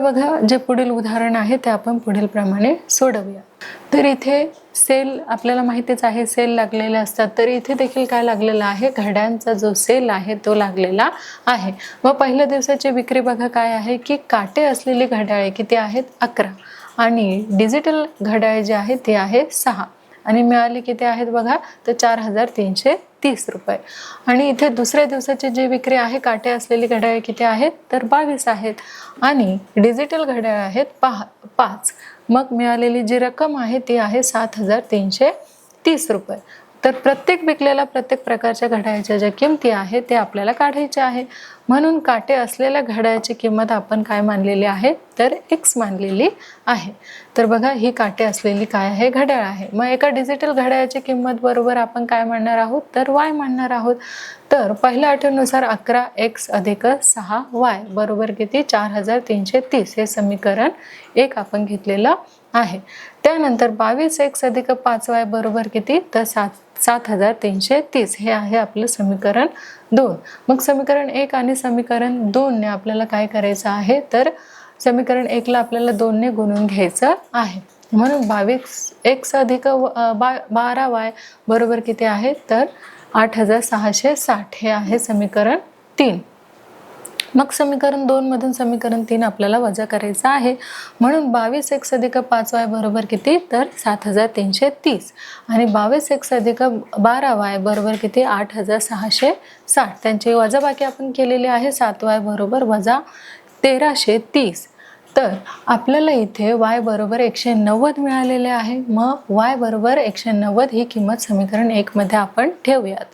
बघा जे पुढील उदाहरण आहे ते आपण पुढील प्रमाणे सोडवूया। तर इथे सेल आपल्याला माहितीच आहे, सेल लागलेले असतात। तर इथे देखील काय लागलेला आहे, घड्यांचा जो सेल आहे तो लागलेला आहे। व पहिल्या दिवसाची विक्री बघा काय आहे की काटे असलेली घड्याळे किती आहेत 11 आणि डिजिटल घड्याळे जे आहे ते आहे 6 आणि मिळाले किती आहेत बघा तर 4330 रुपये। आणि इथे दुसऱ्या दिवसाची जी विक्री आहे काटे असलेली घड्याळे किती आहेत तर 22 आहेत आणि डिजिटल घड्याळे आहेत 5। मग मिळालेली जी रक्कम आहे ती आहे 7330 रुपये। तर प्रत्येक विकलेल्या प्रत्येक प्रकारच्या घड्याळाच्या ज्या किमती आहेत ते आपल्याला काढायचे आहे। म्हणून काटे असलेल्या घड्याळाची किंमत आपण काय मानलेली आहे तर x मानलेली आहे। तर बघा ही काटे असलेली काय आहे घड्याळ आहे। मग एका डिजिटल घड्याळाची किंमत बरोबर आपण काय मानणार आहोत तर y मानणार आहोत। तर पहिल्या अटीनुसार 11x अधिक 6y बरोबर किती 4330 हे समीकरण 1 आपण घेतलेलं आहे। त्यानंतर 22x अधिक 5y बरोबर किती तर 7330 हे आहे आपलं समीकरण 2। मग समीकरण 1 आणि समीकरण 2 ने आपल्याला काय करायचं आहे तर समीकरण 1 ला आपल्याला 2 ने गुणून घ्यायचं आहे। म्हणून 22x अधिक 12y बरोबर किती आहे तर 8660 हे आहे समीकरण 3। मग समीकरण 2 मधून समीकरण 3 आपल्याला वजा करायचं आहे। म्हणून 22x अधिक 5y बरोबर किती तर 7330 आणि 22x अधिक 12y बरोबर किती 8660। त्यांची वजाबाकी आपण केलेली आहे। 7y बरोबर वजा 1330। तर आपल्याला इथे y बरोबर 190 मिळालेले आहे। मग y बरोबर 190 ही किंमत समीकरण 1 मध्ये आपण ठेवूयात।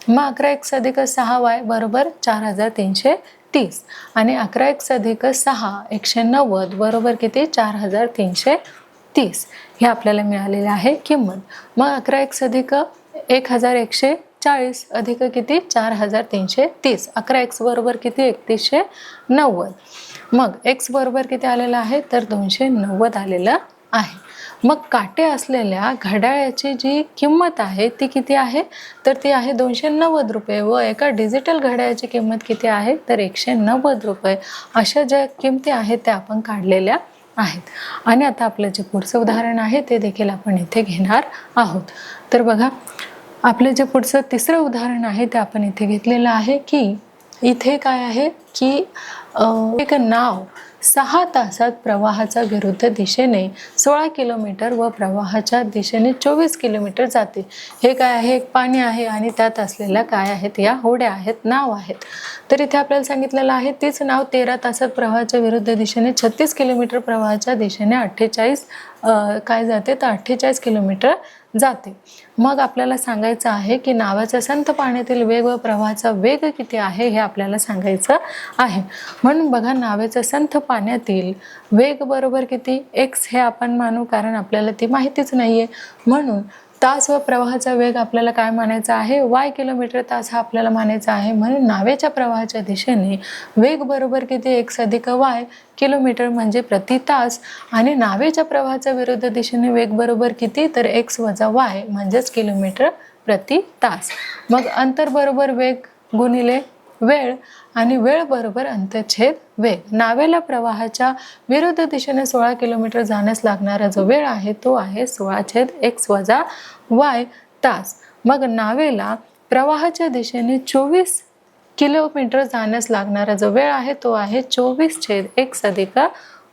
मग 11x अधिक 6y बरोबर 4330 आणि 11x अधिक 6 190 बरोबर किती 4330 हे आपल्याला मिळालेले आहे किंमत। मग 11x अधिक 1140 अधिक किती 4330 11x बरोबर किती 3190। मग x बरोबर किती आलेला आहे तर 290 आलेलं आहे। मग काटे असलेल्या घड्याळाची जी किंमत आहे ती किती आहे तर ती आहे 290 रुपये व एका डिजिटल घड्याळाची किंमत किती आहे तर 190 रुपये। अशा ज्या किमती आहेत त्या आपण काढलेल्या आहेत। आणि आता आपलं जे पुढचं उदाहरण आहे ते देखील आपण इथे घेणार आहोत। तर बघा आपले जे पुढचं तिसरं उदाहरण आहे ते आपण इथे घेतलेलं आहे की इथे काय आहे की एक नाव 6 तासात प्रवाहाच्या विरुद्ध दिशेने 16 किलोमीटर व प्रवाहाच्या दिशेने 24 किलोमीटर जाते। हे काय आहे एक पाणी आहे आणि त्यात असलेल्या काय आहेत या होड्या आहेत, नाव आहेत। तर इथे आपल्याला सांगितलेलं आहे तीच नाव 13 तासात प्रवाहाच्या विरुद्ध दिशेने 36 किलोमीटर प्रवाहाच्या दिशेने 48 किलोमीटर जाते। मग आपल्याला सांगायचं आहे की नावाच्या संथ पाण्यातील वेग व प्रवाहाचा वेग किती आहे हे आपल्याला सांगायचं आहे। म्हणून बघा नावेच्या संथ पाण्यातील वेग बरोबर किती x हे आपण मानू कारण आपल्याला ती माहितीच नाहीये। म्हणून तास व प्रवाहाचा वेग आपल्याला काय मानायचा आहे y किलोमीटर तास हा आपल्याला मानायचा आहे। म्हणून नावेच्या प्रवाहाच्या दिशेने वेग बरोबर किती x अधिक y किलोमीटर म्हणजे प्रति तास आणि नावेच्या प्रवाहाच्या विरुद्ध दिशेने वेग बरोबर किती तर x वजा y म्हणजेच किलोमीटर प्रति तास। मग अंतर बरोबर वेग गुणिले वेळ आणि वेळ बरोबर अंतरछेद वेग। नावेला प्रवाहाच्या विरुद्ध दिशेने 16 किलोमीटर जाण्यास लागणारा जो वेळ आहे तो आहे 16/x वजा y तास। मग नावेला प्रवाहाच्या दिशेने 24 किलोमीटर जाण्यास लागणारा जो वेळ आहे तो आहे 24/x अधिक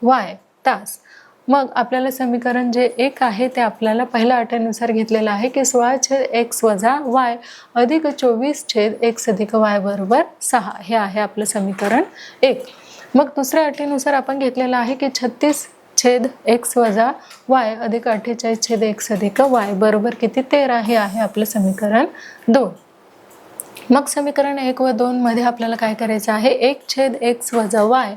y तास। मग आपल्याला समीकरण जे 1 आहे ते आपल्याला पहिल्या अटीनुसार घेतलेलं आहे की 16/x वजा y अधिक 24/x अधिक y बरोबर 6 हे आहे आपलं समीकरण 1। मग दुसऱ्या अटीनुसार आपण घेतलेलं आहे की 36/x वजा y अधिक 48/x अधिक y बरोबर किती 13 हे आहे आपलं समीकरण 2। मग समीकरण 1 व 2 मध्ये आपल्याला काय करायचं आहे 1/x वजा y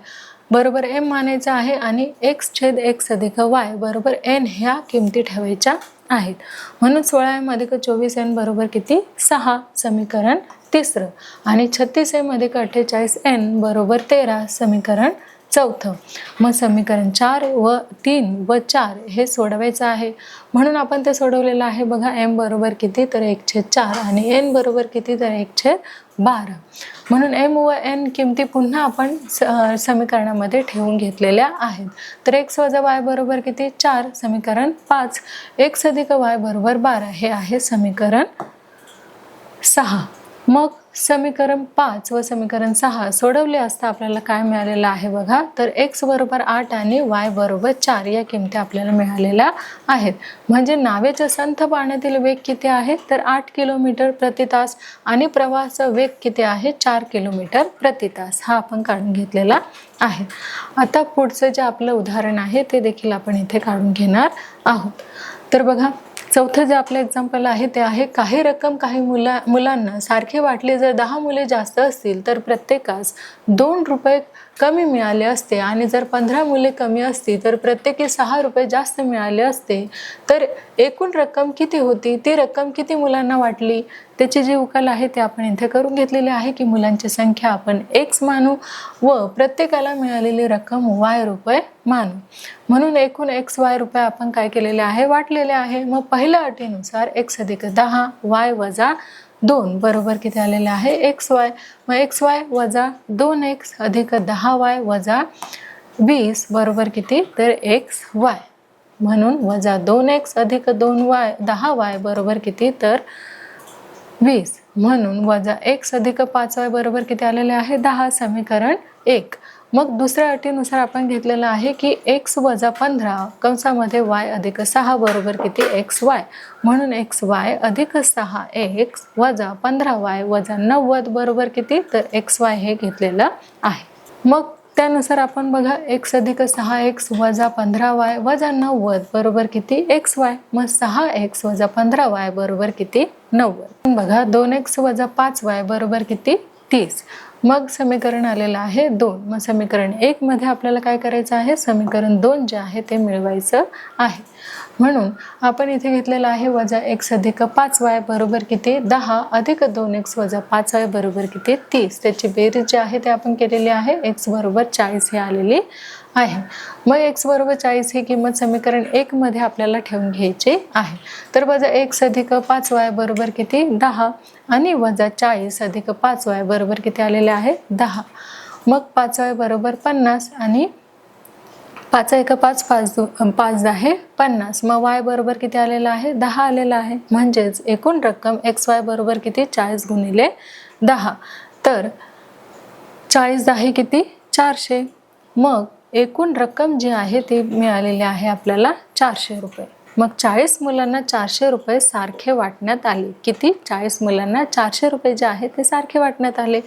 बरोबर m मानायचं आहे आणि x/x अधिक y बरोबर n ह्या किमती ठेवायच्या आहेत। म्हणून 16m अधिक 24n बरोबर किती 6 समीकरण 3 आणि 36m अधिक 48n बरोबर 13 समीकरण चौथं. मग समीकरण 4 व 3 व 4 हे सोडवायचं आहे. म्हणून आपण ते सोडवलेलं आहे बघा. m बरोबर किती तर 1/4 आणि n बरोबर किती तर 1/12. म्हणून m व n किमती पुन्हा आपण समीकरणामध्ये ठेवून घेतलेल्या आहेत. तर x वजा y बरोबर किती 4, समीकरण 5. x अधिक y बरोबर 12 हे आहे समीकरण 6. मग समीकरण 5 व समीकरण 6 सोडवले असता आपल्याला काय मिळालेलं आहे बघा. तर x बरोबर 8 आणि y बरोबर 4 या किमती आपल्याला मिळालेल्या आहेत. म्हणजे नावेच्या संथ पाण्यातील वेग किती आहे तर 8 किलोमीटर प्रति तास आणि प्रवाहाचा वेग किती आहे 4 किलोमीटर प्रति तास. हा आपण काढून घेतलेला आहे. आता पुढचं जे आपलं उदाहरण आहे ते देखील आपण इथे काढून घेणार आहोत. तर बघा, चौथं जे आपलं एक्झाम्पल आहे ते आहे काही रक्कम काही मुलांना सारखे वाटले. जर 10 मुले जास्त असतील तर प्रत्येकास 2 रुपये कमी मिळाले असते आणि जर 15 मुले कमी असती तर प्रत्येकी 6 रुपये जास्त मिळाले असते. तर एकूण रक्कम किती होती, ती रक्कम किती मुलांना वाटली, त्याची जी उकल आहे ते आपण इथे करून घेतलेली आहे की मुलांची संख्या आपण x मानू व प्रत्येकाला मिळालेली रक्कम y रुपये मानू. म्हणून एकूण xy रुपये आपण काय केलेले आहे वाटलेले आहे. मग पहिल्या अटीनुसार x अधिक 10 y वजा 2 बरोबर किती आलेले आहे xy. मग xy वजा 2x अधिक 10y वजा 20 बरोबर किती तर xy. म्हणून वजा 2x अधिक 10y बरोबर किती तर 20. म्हणून वजा x अधिक 5y बरोबर किती आलेले आहे 10, समीकरण 1. मग दुसऱ्या अटीनुसार आपण घेतलेलं आहे की x वजा 15 कंसामध्ये y अधिक 6 बरोबर किती xy. म्हणून xy अधिक 6x वजा 15y वजा 90 बरोबर किती तर xy हे घेतलेलं आहे. मग त्यानुसार आपण बघा x अधिक 6x वजा 15y वजा 90 बरोबर किती xy. मग 6x वजा 15y बरोबर किती 90. बघा 2x वजा 5y बरोबर किती 30. मग समीकरण आलेलं आहे 2. मग समीकरण 1 मध्ये आपल्याला काय करायचं आहे समीकरण 2 जे आहे ते मिळवायचं आहे. म्हणून आपण इथे घेतलेलं आहे वजा x अधिक 5y बरोबर किती 10 अधिक 2x वजा 5y बरोबर किती 30. त्याची बेरीज जी आहे ते आपण केलेली आहे. x बरोबर 40 हे आलेली आहे. मग x बरोबर 40 ही किंमत समीकरण 1 मध्ये आपल्याला ठेवून घ्यायची आहे. तर वजा x अधिक 5y बरोबर किती 10 आणि वजा 40 अधिक 5y बरोबर किती आलेले आहे 10. मग 5y बरोबर 50 आणि 5 1 5 5 10 50. मग y बरोबर किती आलेला आहे 10 आलेला आहे. म्हणजेच एकूण रक्कम xy बरोबर किती 40 गुणिले 10. तर 40 10 किती 400. मग एकूण रक्कम जी आहे ती मिळालेली आहे आपल्याला 400 रुपये. मग 40 मुलांना 400 रुपये सारखे वाटण्यात आले. किती 40 मुलांना 400 रुपये जे आहे ते सारखे वाटण्यात आले.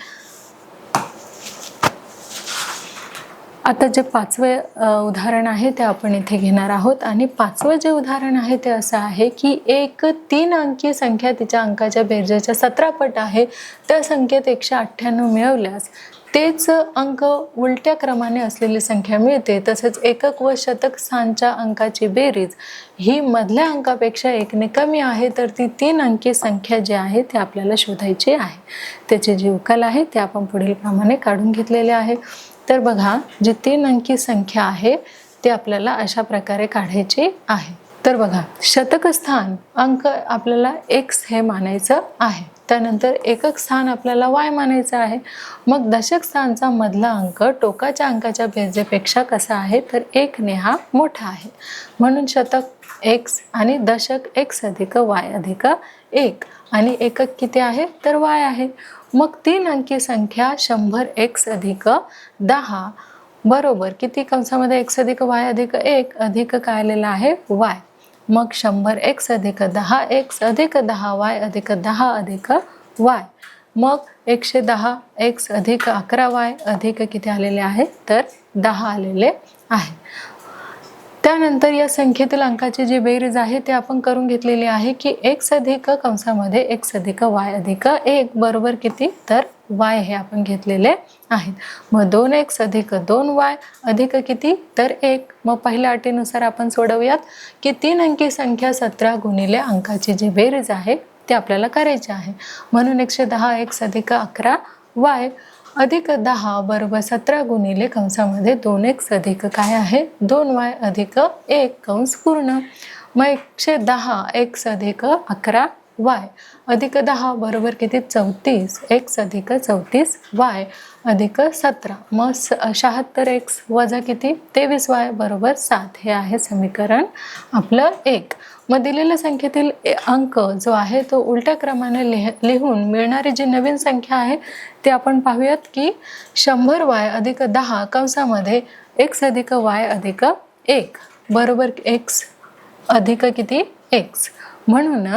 आता जे 5वे उदाहरण आहे ते आपण इथे घेणार आहोत. आणि 5वं जे उदाहरण आहे ते असं आहे की एक 3 अंकी संख्या तिच्या अंकाच्या बेरजेच्या 17 पट आहे. त्या संख्येत 198 मिळवल्यास तेच अंक उलट्या क्रमाने असलेली संख्या मिळते. तसेच एकक व शतक स्थानच्या अंकाची बेरीज ही मधल्या अंकापेक्षा 1ने कमी आहे. तर ती 3 अंकी संख्या जी आहे ती आपल्याला शोधायची आहे. त्याची जी उकल आहे ते आपण पुढील प्रमाणे काढून घेतलेले आहे. तर बघा, जी 3 अंकी संख्या आहे ती आपल्याला अशा प्रकारे काढायची आहे. तर बघा, शतक स्थान अंक आपल्याला x हे मानायचं आहे. त्यानंतर एकक स्थान आपल्याला y मानायचं आहे. मग दशक स्थानचा मधला अंक टोकाच्या अंकाच्या बेरजेपेक्षा कसा आहे तर 1 ने हा मोठा आहे. म्हणून शतक x आणि दशक x अधिक y अधिक 1 आणि एकक किती आहे तर y आहे. मग 3 अंकी संख्या 100x अधिक 10 बरोबर किती कंसामध्ये x अधिक y अधिक 1 अधिक काय आलेला आहे y. मग 100x अधिक 10x अधिक 10y अधिक 10 अधिक y. मग 110x अधिक 11y अधिक किती आलेले आहे तर 10 आलेले आहे. त्यानंतर या संख्येतील अंकाची जी बेरीज आहे ते आपण करून घेतलेली आहे की x अधिक कंसामध्ये x अधिक y अधिक 1 बरोबर किती तर y हे आपण घेतलेले आहेत. मग 2x अधिक 2y अधिक किती तर 1. मग पहिल्या अटीनुसार आपण सोडवूयात की 3 अंकी संख्या 17 गुणिले अंकाची जी बेरीज आहे ते आपल्याला करायची आहे. म्हणून 110x अधिक 11y अधिक 10 बरोबर 17 गुणिले कंसामध्ये 2x अधिक काय आहे 2y अधिक 1 कंस पूर्ण. मग 110 x अधिक 11 y अधिक 10 बरोबर किती 34 x अधिक 34 y अधिक 17. मग 76x वजा किती 23y बरोबर 7. हे आहे समीकरण आपलं 1. मग दिलेल्या संख्येतील अंक जो आहे तो उलट्या क्रमाने लिहून मिळणारी जी नवीन संख्या आहे ते आपण पाहूयात की 100y अधिक 10 कंसामध्ये x अधिक y अधिक 1 बरोबर x अधिक किती x. म्हणून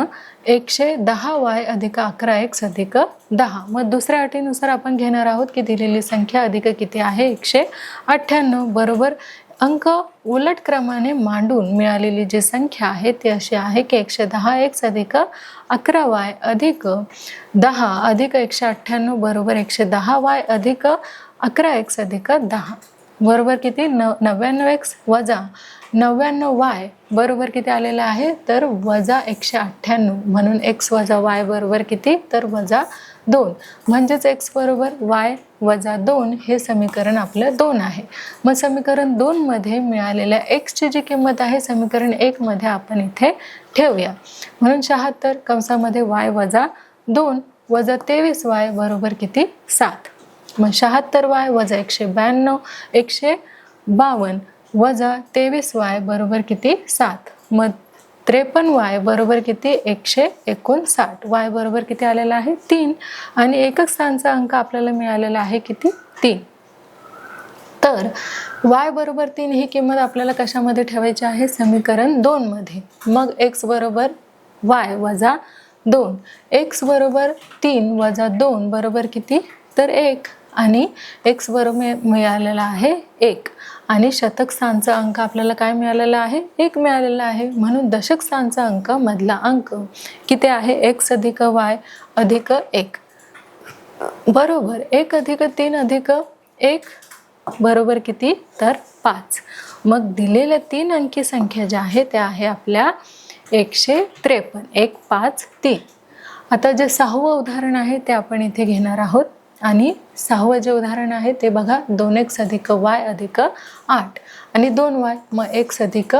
110y अधिक 11x अधिक 10. मग दुसऱ्या अटीनुसार आपण घेणार आहोत की दिलेली संख्या अधिक किती आहे 198 बरोबर अंक उलट क्रमाने मांडून मिळालेली जी संख्या आहे ती अशी आहे की 110x अधिक 11y अधिक 10 अधिक 198 बरोबर 110y अधिक 11x अधिक 10 बरोबर किती 99x वजा 99y बरोबर किती आलेला आहे तर वजा 198. म्हणून x वजा y बरोबर किती तर वजा 2 म्हणजेच x बरोबर y वजा 2 हे समीकरण आपलं 2 आहे. मग समीकरण 2 मध्ये मिळालेल्या x ची जी किंमत आहे समीकरण 1 मध्ये आपण इथे ठेवूया. म्हणून 76 कंसामध्ये y वजा 2 वजा 23y बरोबर किती 7. मग 76y वजा 192 152 वजा 23y बरोबर किती 7. मग 53y बरोबर किती 159. y बरोबर किती आलेला आहे 3 आणि एकक स्थानचा अंक आपल्याला मिळालेला आहे किती 3. तर y बरोबर 3 ही किंमत आपल्याला कशामध्ये ठेवायची आहे समीकरण 2 मध्ये. मग x बरोबर y वजा 2 x बरोबर 3 वजा 2 बरोबर किती तर 1 आणि x बरोबर मिळालेला आहे 1 आणि शतक स्थानचा अंक आपल्याला काय मिळालेला आहे 1 मिळालेला आहे. म्हणून दशक स्थानचा अंक मधला अंक किती आहे x अधिक y अधिक 1 बरोबर 1 अधिक 3 अधिक 1 बरोबर किती तर 5. मग दिलेल्या 3 अंकी संख्या ज्या आहे त्या आहे आपल्या 153 153. आता जे 6वं उदाहरण आहे ते आपण इथे घेणार आहोत आणि 6वं जे उदाहरण आहे ते बघा 2x अधिक y अधिक 8 आणि 2y मग x अधिक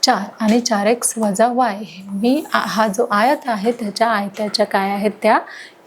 4 आणि 4x वजा y. मी हा जो आयत आहे त्याच्या आयताच्या काय आहेत त्या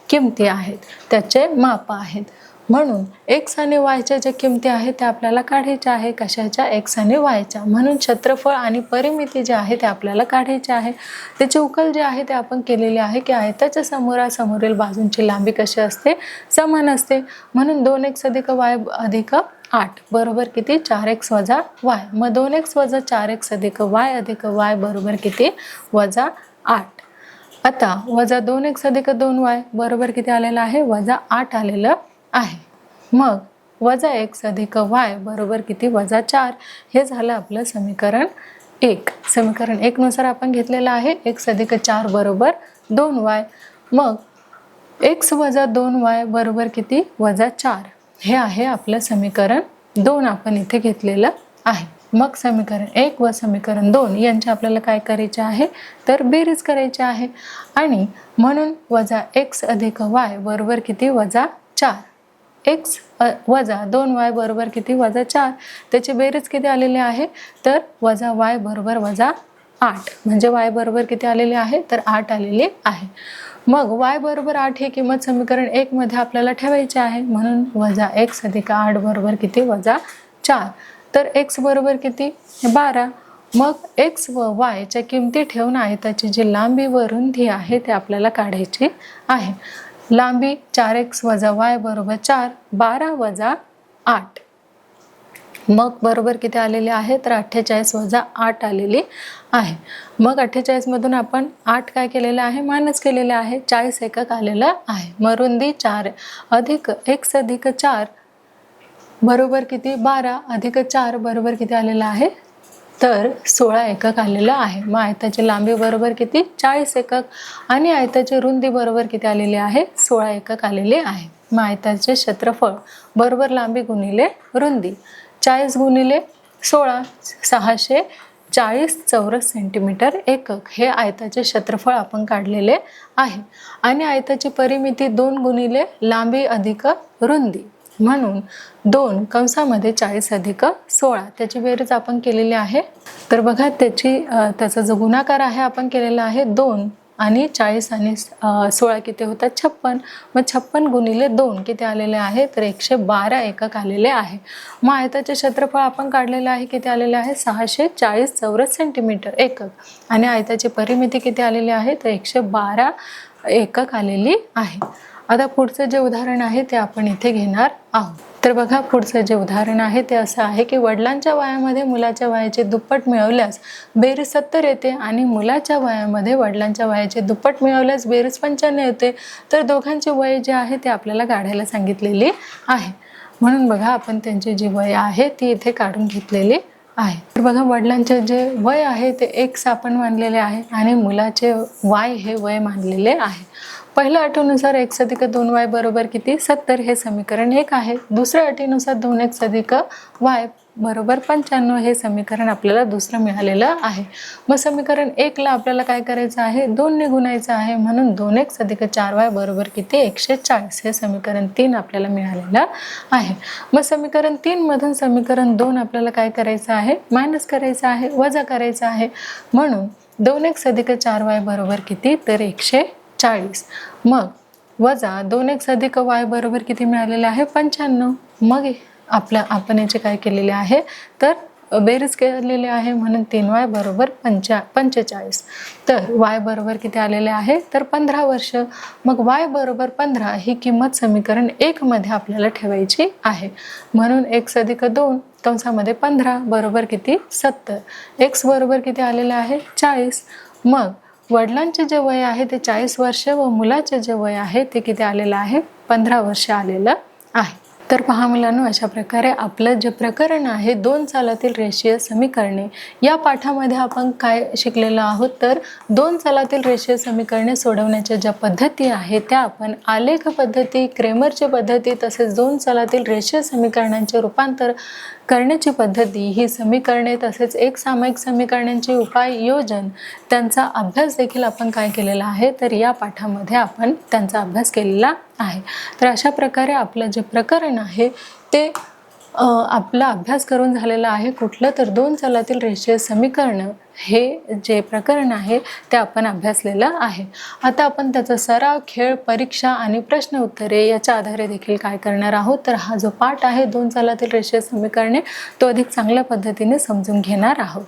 किमती आहेत त्याचे माप आहेत. म्हणून x आणि y च्या ज्या किमती आहेत त्या आपल्याला काढायच्या आहे कशाच्या x आणि y च्या. म्हणून क्षेत्रफळ आणि परिमिती जे आहे ते आपल्याला काढायचे आहे. त्याची उकल जे आहे ते आपण केलेली आहे की आयताच्या समोरासमोरील बाजूंची लांबी कशी असते समान असते. म्हणून 2x अधिक y अधिक 8 बरोबर किती 4x वजा y. मग 2x वजा 4x अधिक y अधिक y बरोबर किती वजा 8. आता वजा 2x अधिक 2y बरोबर किती आलेलं आहे वजा 8 आलेलं आहे. मग वजा x अधिक y बरोबर किती वजा 4. हे झालं आपलं समीकरण 1. समीकरण 1 नुसार आपण घेतलेलं आहे x अधिक 4 बरोबर 2y. मग x वजा 2y बरोबर किती वजा 4. हे आहे आपलं समीकरण 2 आपण इथे घेतलेलं आहे. मग समीकरण 1 व समीकरण 2 यांचे आपल्याला काय करायचे आहे तर बेरीज करायची आहे आणि म्हणून वजा x अधिक y बरोबर किती वजा 4. x वजा 2y बरोबर किती वजा 4. त्याची बेरीज किती आलेली आहे तर वजा y बरोबर वजा 8 म्हणजे y बरोबर किती आलेले आहे तर 8 आलेली आहे. मग y बरोबर 8 ही किंमत समीकरण 1 मध्ये आपल्याला ठेवायची आहे. म्हणून वजा x अधिक 8 बरोबर किती वजा 4. तर x बरोबर किती 12. मग x व y च्या किमती ठेवून आयताची जी लांबी व रुंदी आहे ते आपल्याला काढायची आहे. लांबी 4x वजा y बरोबर 4 12 वजा 8. मग बरोबर किती आलेले आहे तर 48 वजा 8 आलेली आहे. मग 48 मधून आपण 8 काय केलेलं आहे मायनस केलेले आहे 40 एकक आलेलं आहे. मग रुंदी 4 अधिक x अधिक 4 बरोबर किती 12 अधिक 4 बरोबर किती आलेलं आहे तर 16 एकक आलेलं आहे. मग आयताची लांबी बरोबर किती 40 एकक आणि आयताची रुंदी बरोबर किती आलेली आहे 16 एकक आलेली आहे. मग आयताचे क्षेत्रफळ बरोबर लांबी गुणिले रुंदी 40 गुणिले 16 640 चौरस सेंटीमीटर एकक हे आयताचे क्षेत्रफळ आपण काढलेले आहे. आणि आयताची परिमिती 2 गुणिले लांबी अधिक रुंदी म्हणून 2 कंसामध्ये 40 अधिक 16 त्याची बेरीज आपण केलेली आहे. तर बघा त्याचा जो गुणाकार आहे आपण केलेला आहे 2 आणि 40 आणि 16 किती होतात 56. मग 56 गुणिले 2 किती आलेले आहे तर 112 एकक आलेले आहे. मग आयताचे क्षेत्रफळ आपण काढलेले आहे किती आलेले आहे 640 चौरस सेंटीमीटर एकक आणि आयताची परिमिती किती आलेली आहे तर 112 एकक आलेली आहे. आता पुढचं जे उदाहरण आहे ते आपण इथे घेणार आहोत. तर बघा पुढचं जे उदाहरण आहे ते असं आहे की वडिलांच्या वयामध्ये मुलाच्या वयाचे दुप्पट मिळवल्यास बेरीज 70 येते आणि मुलाच्या वयामध्ये वडिलांच्या वयाचे दुप्पट मिळवल्यास बेरीज 95 येते. तर दोघांचे वय जे आहे ते आपल्याला काढायला सांगितलेली आहे. म्हणून बघा आपण त्यांची जी वय आहे ती इथे काढून घेतलेली आहे. तर बघा वडिलांचे जे वय आहे ते x आपण मानलेले आहे आणि मुलाचे y हे वय मानलेले आहे. पहिल्या अटीनुसार x अधिक 2y बरोबर किती 70 हे समीकरण 1 आहे. दुसऱ्या अटीनुसार 2x अधिक y बरोबर 95 हे समीकरण आपल्याला दुसरं मिळालेलं आहे. मग समीकरण 1 ला आपल्याला काय करायचं आहे 2 ने गुणायचं आहे म्हणून 2x अधिक 4y बरोबर किती 140 हे समीकरण 3 आपल्याला मिळालेलं आहे. मग समीकरण 3 मधून समीकरण 2 आपल्याला काय करायचं आहे मायनस करायचं आहे वजा करायचं आहे म्हणून 2x अधिक 4y बरोबर किती तर 140. मग वजा 2x अधिक y बरोबर किती मिळालेले आहे 95. मग आपण याचे काय केलेले आहे तर बेरीज केलेली आहे म्हणून 3y बरोबर 45. तर y बरोबर किती आलेले आहे तर 15 वर्ष. मग y बरोबर 15 ही किंमत समीकरण 1 मध्ये आपल्याला ठेवायची आहे म्हणून x अधिक 2 कंसामध्ये 15 बरोबर किती 70. x बरोबर किती आलेले आहे 40. मग वडिलांचे जे वय आहे ते 40 वर्ष व मुलाचे जे वय आहे ते किती आलेलं आहे 15 वर्ष आलेलं आहे. तर पहा मुलांनो अशा प्रकारे आपलं जे प्रकरण आहे 2 चालातील रेषीय समीकरणे या पाठामध्ये आपण काय शिकलेलो आहोत तर 2 चालातील रेषीय समीकरणे सोडवण्याच्या ज्या पद्धती आहेत त्या आपण आलेख पद्धती क्रेमरची पद्धती तसेच 2 चालातील रेषीय समीकरणांचे रूपांतर करण्याची पद्धती ही समीकरणे तसेच एक सामायिक समीकरणांचे उपाययोजन त्यांचा अभ्यास देखील आपण काय केलेला आहे तर या पाठामध्ये आपण त्यांचा अभ्यास केलेला आहे. तर अशा प्रकारे आपलं जे प्रकरण आहे ते आपला अभ्यास करून झालेला आहे. कुठलं तर 2 चलातील रेषीय समीकरण हे जे प्रकरण आहे ते आपण अभ्यासलेलं आहे. आता आपण त्याचा सराव खेळ परीक्षा आणि प्रश्न उत्तरे याच्या आधारे देखील काय करणार आहोत तर हा जो पाठ आहे 2 चलातील रेषीय समीकरणे तो अधिक चांगल्या पद्धतीने समजून घेणार आहोत.